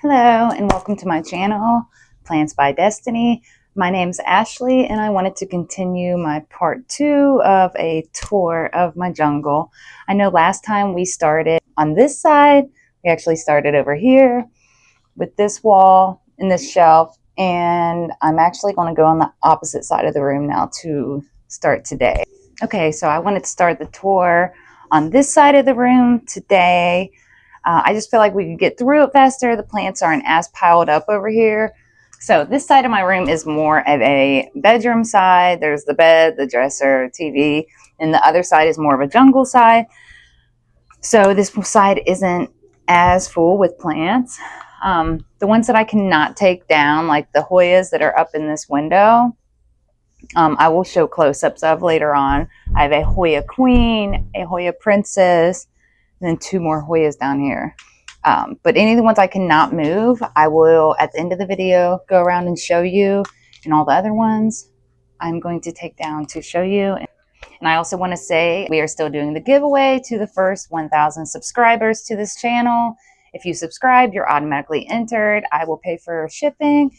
Hello and welcome to my channel, Plants by Destiny. My name's Ashley and I wanted to continue my part 2 of a tour of my jungle. I know last time we started on this side, we actually started over here with this wall and this shelf, and I'm actually going to go on the opposite side of the room now to start today. Okay, so I wanted to start the tour on this side of the room today. I just feel like we could get through it faster. The plants aren't as piled up over here. So this side of my room is more of a bedroom side. There's the bed, the dresser, TV, and the other side is more of a jungle side. So this side isn't as full with plants. The ones that I cannot take down, like the Hoyas that are up in this window, I will show close-ups of later on. I have a Hoya Queen, a Hoya Princess, and then 2 more Hoyas down here. But any of the ones I cannot move, I will, at the end of the video, go around and show you. And all the other ones, I'm going to take down to show you. And I also want to say we are still doing the giveaway to the first 1,000 subscribers to this channel. If you subscribe, you're automatically entered. I will pay for shipping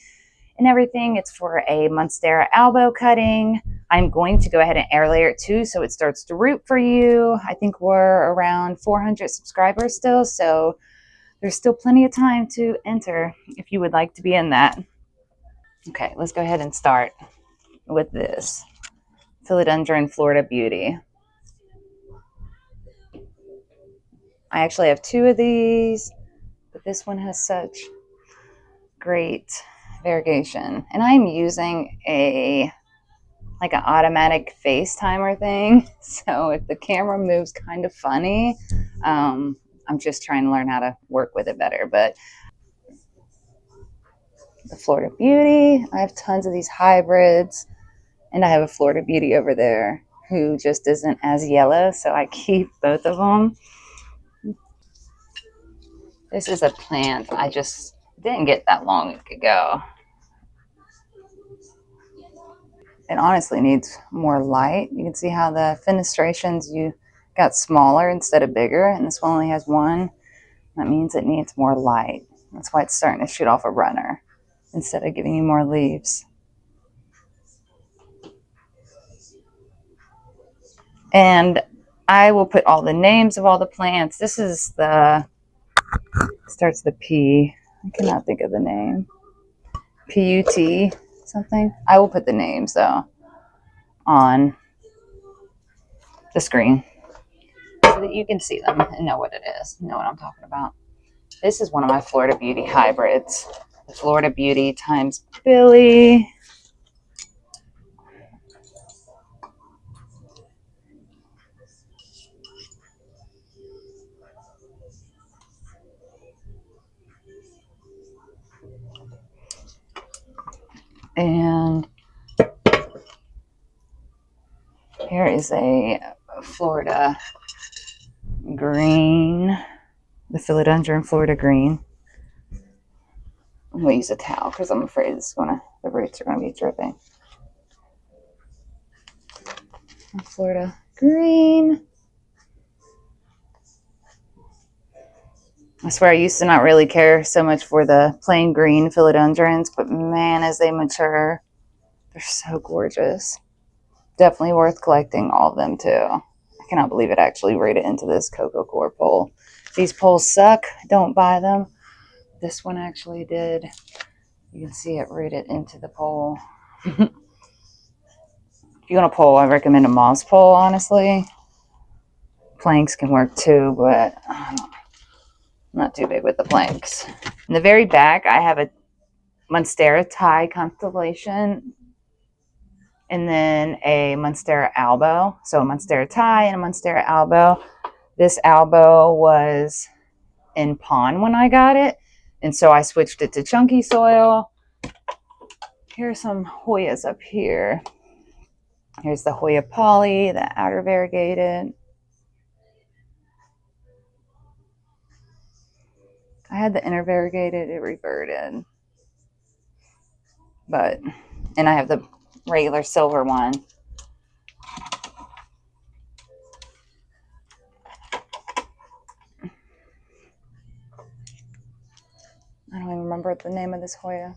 and everything. It's for a Monstera albo cutting. I'm going to go ahead and air layer it too, so it starts to root for you. I think we're around 400 subscribers still, so there's still plenty of time to enter if you would like to be in that. Okay, let's go ahead and start with this Philodendron Florida Beauty. I actually have 2 of these, but this one has such great variegation. And I'm using an automatic FaceTimer thing. So if the camera moves kind of funny, I'm just trying to learn how to work with it better. But the Florida Beauty, I have tons of these hybrids, and I have a Florida Beauty over there who just isn't as yellow, so I keep both of them. This is a plant I just didn't get that long ago. It honestly needs more light. You can see how the fenestrations you got smaller instead of bigger, and this one only has 1. That means it needs more light. That's why it's starting to shoot off a runner instead of giving you more leaves. And I will put all the names of all the plants. This is the, starts with a P. I cannot think of the name. P-U-T something. I will put the names though on the screen so that you can see them and know what it is, know what I'm talking about. This is one of my Florida Beauty hybrids. The Florida Beauty times Billy. And here is a Florida green, the Philodendron Florida green. I'm going to use a towel because I'm afraid the roots are going to be dripping. Florida green. I swear I used to not really care so much for the plain green philodendrons, but man, as they mature, they're so gorgeous. Definitely worth collecting all of them too. I cannot believe it actually rated into this Coco Core pole. These poles suck. Don't buy them. This one actually did. You can see it rooted into the pole. If you want a pole, I recommend a moss pole, honestly. Planks can work too, but I'm not too big with the planks. In the very back, I have a Monstera Thai constellation and then a Monstera Albo. So a Monstera Thai and a Monstera Albo. This Albo was in pond when I got it, and so I switched it to chunky soil. Here's some Hoyas up here. Here's the Hoya Poly, the outer variegated. I had the inner variegated, it reverted. And I have the regular silver one. I don't even remember the name of this Hoya.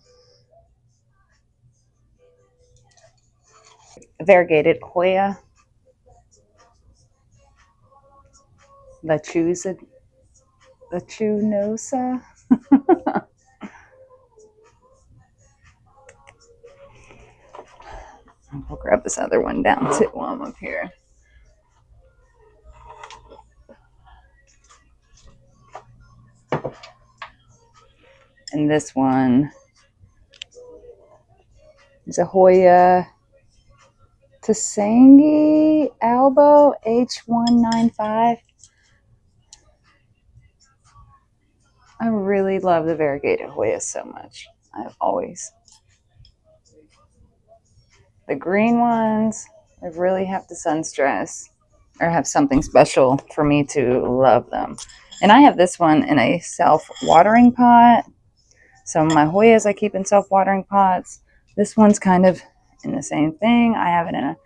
Variegated Hoya. Lechunosa. I'll grab this other one down too while I'm up here. And this one is a Hoya Tasangi Albo H195. I really love the variegated Hoya so much. I've always. The green ones, I really have to sun stress or have something special for me to love them. And I have this one in a self-watering pot. Some of my Hoyas I keep in self-watering pots. This one's kind of in the same thing. I have it in a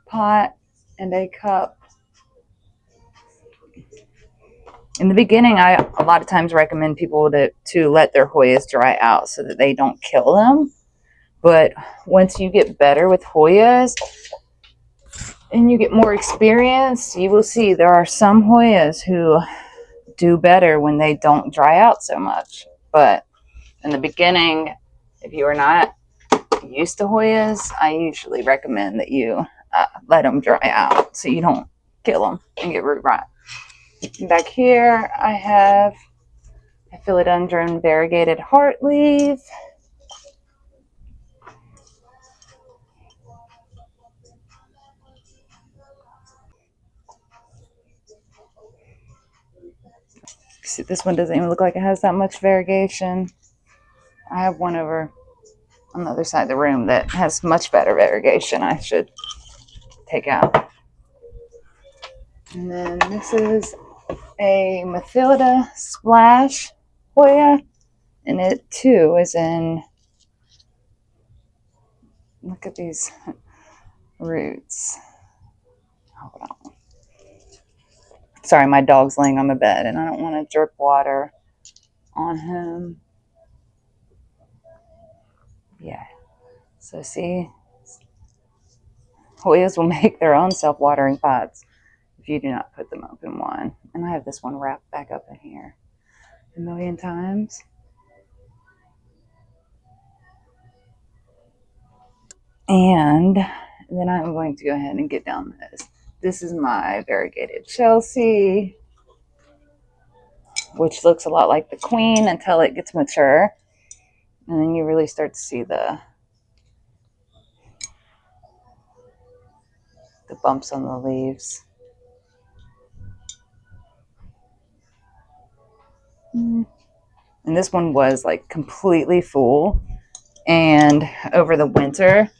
pot and a cup. In the beginning, I a lot of times recommend people to let their Hoyas dry out so that they don't kill them. But once you get better with Hoyas and you get more experience, you will see there are some Hoyas who do better when they don't dry out so much. But in the beginning, if you are not used to Hoyas, I usually recommend that you let them dry out so you don't kill them and get root rot. Back here, I have a Philodendron variegated heartleaf. See, this one doesn't even look like it has that much variegation. I have one over on the other side of the room that has much better variegation I should take out. And then this is a Mathilda Splash Hoya, and it too is in, look at these roots. Hold on. Sorry, my dog's laying on the bed and I don't want to drip water on him. Yeah. So see, Hoyas will make their own self-watering pots if you do not put them up in one. And I have this one wrapped back up in here a million times. And then I'm going to go ahead and get down this. This is my variegated Chelsea, which looks a lot like the Queen until it gets mature. And then you really start to see the bumps on the leaves. And this one was like completely full. And over the winter,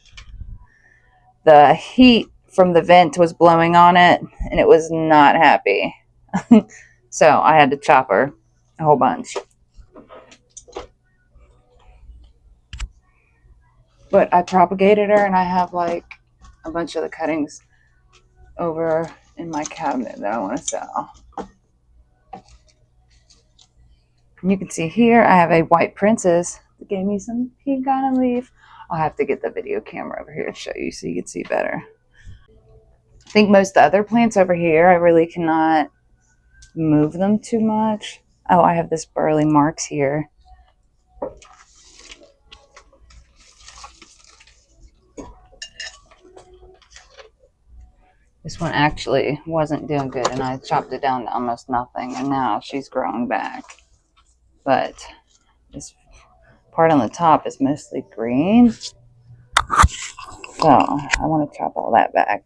the heat from the vent was blowing on it and it was not happy. So I had to chop her a whole bunch. But I propagated her and I have like a bunch of the cuttings over in my cabinet that I want to sell. And you can see here I have a white princess that gave me some pink on a leaf. I'll have to get the video camera over here to show you so you can see better. I think most of the other plants over here, I really cannot move them too much. Oh, I have this burley marks here. This one actually wasn't doing good and I chopped it down to almost nothing and now she's growing back. But this part on the top is mostly green. So I want to chop all that back.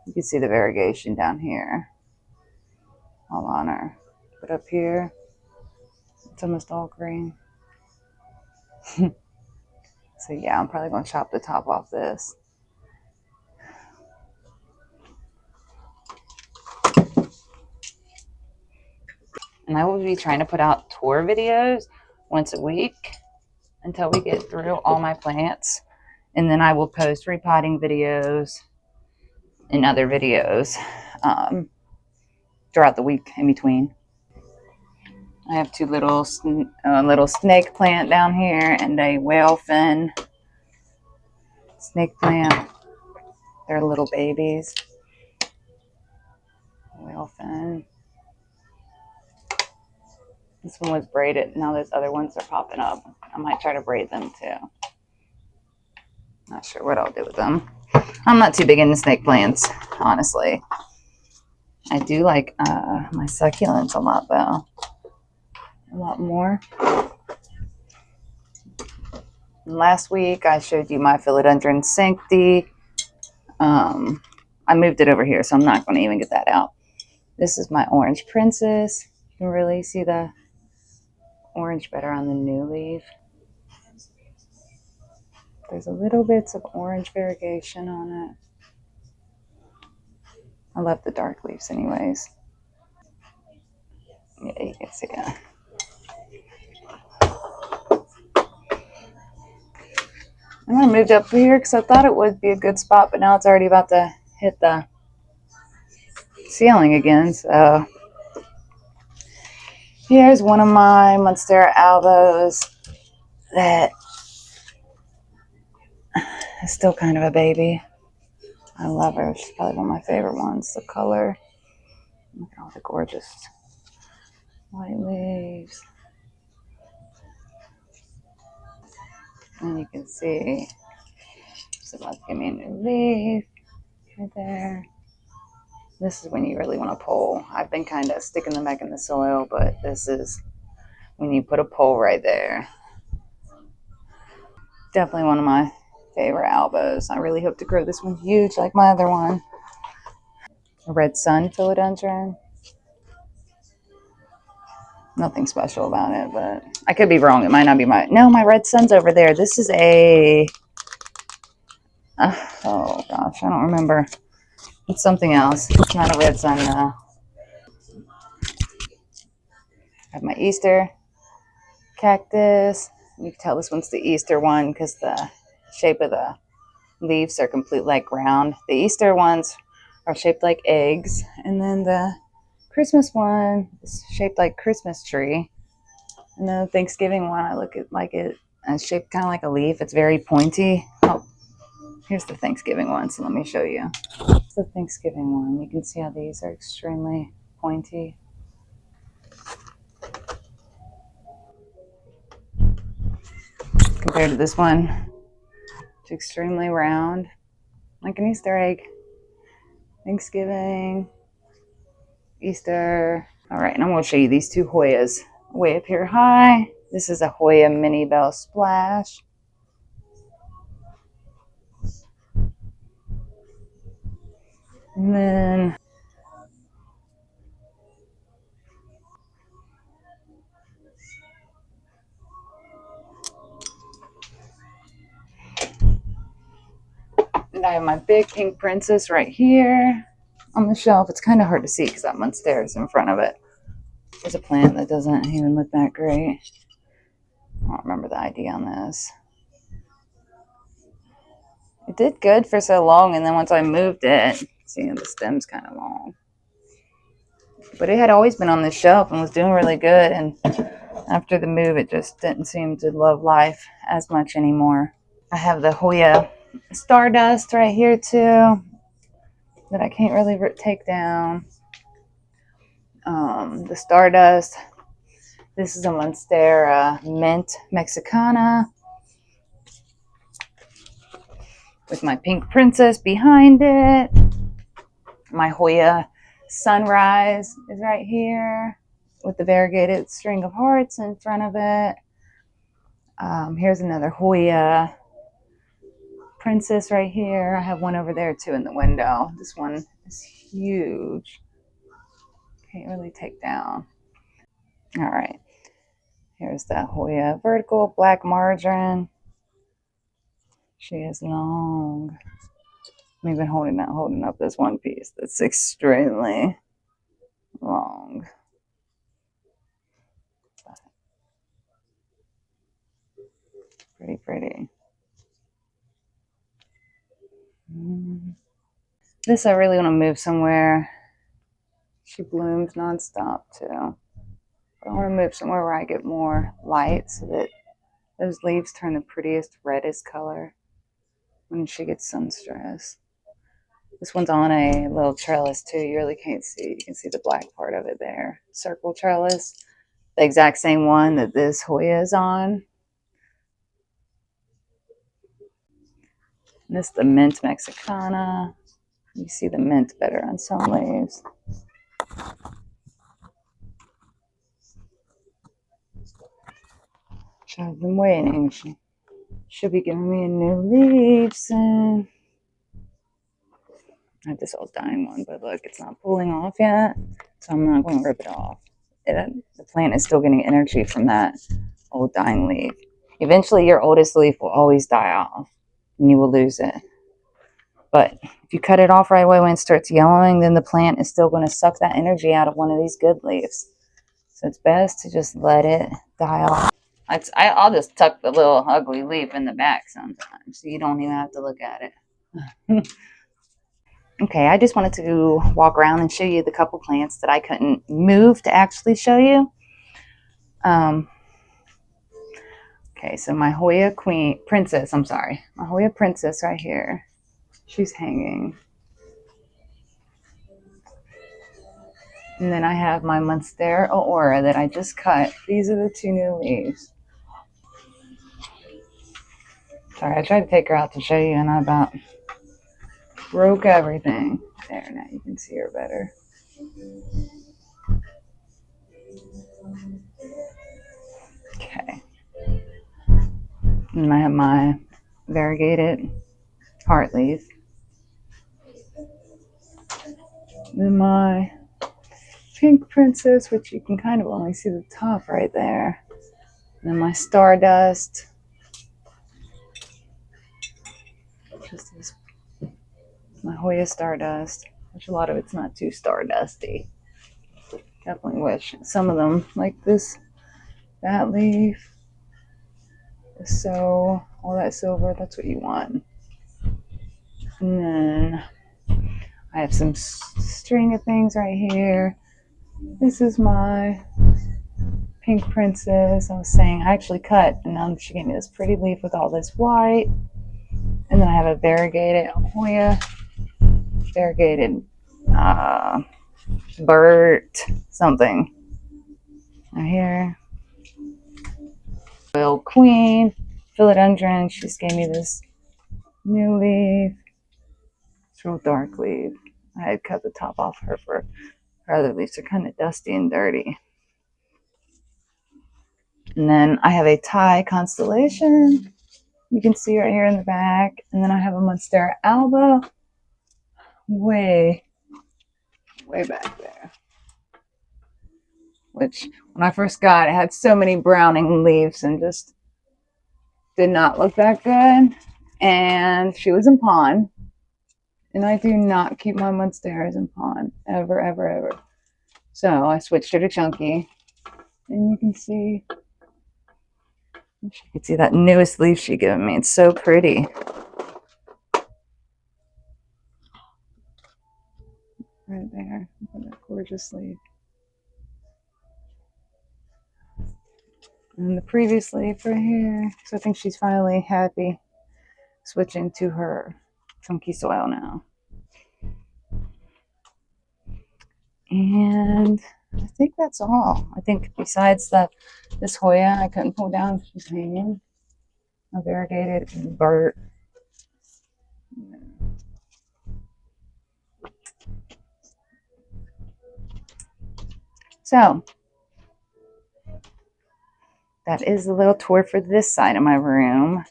You can see the variegation down here. All on her. But up here, it's almost all green. So yeah, I'm probably going to chop the top off this. And I will be trying to put out tour videos once a week until we get through all my plants. And then I will post repotting videos and other videos throughout the week in between. I have two little little snake plant down here and a whale fin snake plant. They're little babies. Whale fin. This one was braided. Now there's other ones that are popping up. I might try to braid them too. Not sure what I'll do with them. I'm not too big into snake plants, honestly. I do like my succulents a lot though. A lot more. Last week I showed you my Philodendron sancti. I moved it over here, so I'm not going to even get that out. This is my orange princess. You can really see the orange better on the new leaf. There's a little bits of orange variegation on it. I love the dark leaves anyways. Yeah, you can see it. I'm going to move up here because I thought it would be a good spot, but now it's already about to hit the ceiling again. So here's one of my Monstera albos that is still kind of a baby. I love her. She's probably one of my favorite ones. The color. Look at all the gorgeous white leaves. And you can see it's about to give me a new leaf right there. This is when you really want to pull. I've been kind of sticking them back in the soil, but this is when you put a pole right there. Definitely one of my favorite albos. I really hope to grow this one huge like my other one. A red sun philodendron. Nothing special about it, but I could be wrong. It might not be my... No, my red sun's over there. This is a... oh, gosh. I don't remember. It's something else. It's not a red sun, though. I have my Easter cactus. You can tell this one's the Easter one because the shape of the leaves are completely like round. The Easter ones are shaped like eggs, and then the Christmas one is shaped like Christmas tree. And then the Thanksgiving one, I look at like it, and it's shaped kind of like a leaf. It's very pointy. Oh, here's the Thanksgiving one, so let me show you. It's the Thanksgiving one. You can see how these are extremely pointy. Compared to this one, it's extremely round, like an Easter egg. Thanksgiving, Easter. All right, and I'm going to show you these two Hoyas. Way up here high. This is a Hoya mini bell splash. And then and I have my big pink princess right here on the shelf. It's kind of hard to see because that monstera is in front of it. There's a plant that doesn't even look that great. I don't remember the ID on this. It did good for so long, and then once I moved it, see, the stem's kind of long. But it had always been on the shelf and was doing really good, and after the move, it just didn't seem to love life as much anymore. I have the Hoya Stardust right here too that I can't really take down. The Stardust. This is a Monstera Mint Mexicana with my pink princess behind it. My Hoya Sunrise is right here with the variegated string of hearts in front of it. Here's another Hoya Princess right here. I have one over there too in the window. This one is huge. Can't really take down. All right. Here's that Hoya vertical black margarine. She is long. I've been holding up this one piece that's extremely long. Pretty pretty. This I really want to move somewhere. She blooms nonstop too. But I want to move somewhere where I get more light so that those leaves turn the prettiest reddest color when she gets sun stress. This one's on a little trellis too. You really can't see. You can see the black part of it there. Circle trellis. The exact same one that this Hoya is on. And this is the mint mexicana. You see the mint better on some leaves. I've been waiting. She should be giving me a new leaf soon. I have this old dying one, but look, it's not pulling off yet, so I'm not going to rip it off. The plant is still getting energy from that old dying leaf. Eventually, your oldest leaf will always die off, and you will lose it. But if you cut it off right away when it starts yellowing, then the plant is still going to suck that energy out of one of these good leaves. So it's best to just let it die off. I'll just tuck the little ugly leaf in the back sometimes, so you don't even have to look at it. Okay, I just wanted to walk around and show you the couple plants that I couldn't move to actually show you. Okay, so my Hoya Princess right here. She's hanging. And then I have my Monstera Aura that I just cut. These are the two new leaves. Sorry, I tried to take her out to show you and I about broke everything. There, now you can see her better. Okay. And I have my variegated heart leaf. Then my pink princess, which you can kind of only see the top right there. And then my stardust. Just this, my Hoya stardust, which a lot of it's not too stardusty. Definitely wish some of them, like that leaf, so all that silver, that's what you want. And then I have some string of things right here. This is my pink princess. I was saying I actually cut, and now she gave me this pretty leaf with all this white. And then I have a variegated Hoya, variegated Bert something right here. Royal Queen, Philodendron. She just gave me this new leaf. It's real dark leaf. I had cut the top off her for her other leaves. They're kind of dusty and dirty. And then I have a Thai constellation. You can see right here in the back. And then I have a Monstera alba way back there. Which, when I first got it, had so many browning leaves and just did not look that good. And she was in pond. And I do not keep my Monsteras in pond. Ever, ever, ever. So I switched her to chunky. And you can see, you can see that newest leaf she gave me. It's so pretty. Right there. Look at that gorgeous leaf. And the previous leaf right here. So I think she's finally happy switching to her chunky soil now. And I think that's all. I think besides this Hoya I couldn't pull down, she's hanging. A variegated Bert. So that is a little tour for this side of my room.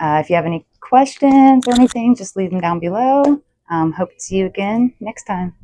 If you have any questions or anything, just leave them down below. Hope to see you again next time.